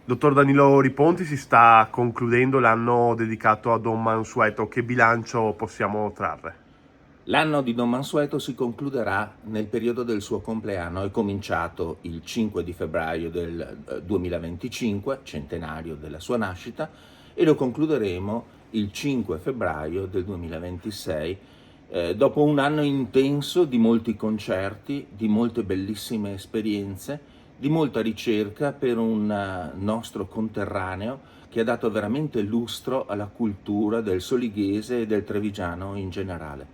Dottor Danilo Riponti, si sta concludendo l'anno dedicato a Don Mansueto. Che bilancio possiamo trarre? L'anno di Don Mansueto si concluderà nel periodo del suo compleanno. È cominciato il 5 di febbraio del 2025, centenario della sua nascita, e lo concluderemo il 5 febbraio del 2026, dopo un anno intenso di molti concerti, di molte bellissime esperienze, di molta ricerca per un nostro conterraneo che ha dato veramente lustro alla cultura del solighese e del trevigiano in generale.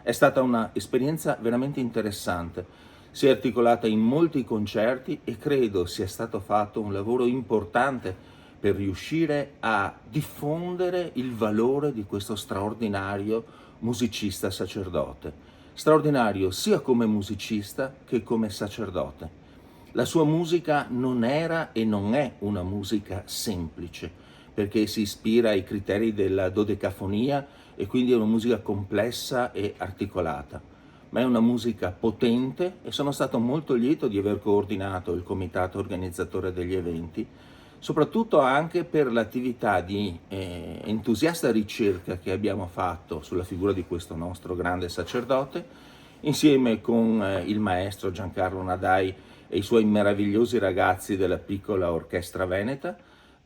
È stata un'esperienza veramente interessante, si è articolata in molti concerti e credo sia stato fatto un lavoro importante per riuscire a diffondere il valore di questo straordinario musicista sacerdote, straordinario sia come musicista che come sacerdote. La sua musica non era e non è una musica semplice, perché si ispira ai criteri della dodecafonia e quindi è una musica complessa e articolata, ma è una musica potente e sono stato molto lieto di aver coordinato il comitato organizzatore degli eventi, soprattutto anche per l'attività di entusiasta ricerca che abbiamo fatto sulla figura di questo nostro grande sacerdote, insieme con il maestro Giancarlo Nadai e i suoi meravigliosi ragazzi della piccola orchestra veneta,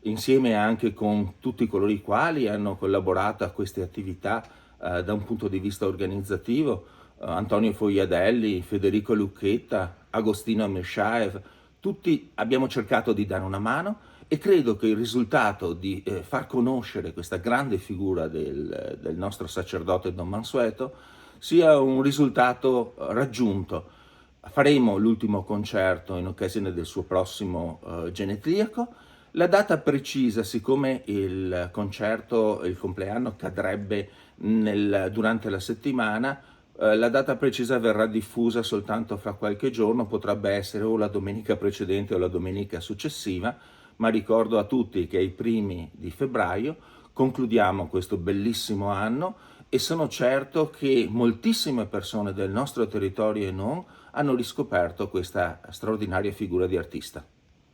insieme anche con tutti coloro i quali hanno collaborato a queste attività da un punto di vista organizzativo, Antonio Fogliadelli, Federico Lucchetta, Agostino Meshaev, tutti abbiamo cercato di dare una mano e credo che il risultato di far conoscere questa grande figura del nostro sacerdote Don Mansueto sia un risultato raggiunto. Faremo l'ultimo concerto in occasione del suo prossimo genetriaco. La data precisa, siccome il concerto, il compleanno cadrebbe durante la settimana, la data precisa verrà diffusa soltanto fra qualche giorno, potrebbe essere o la domenica precedente o la domenica successiva, ma ricordo a tutti che ai primi di febbraio concludiamo questo bellissimo anno e sono certo che moltissime persone del nostro territorio e non hanno riscoperto questa straordinaria figura di artista.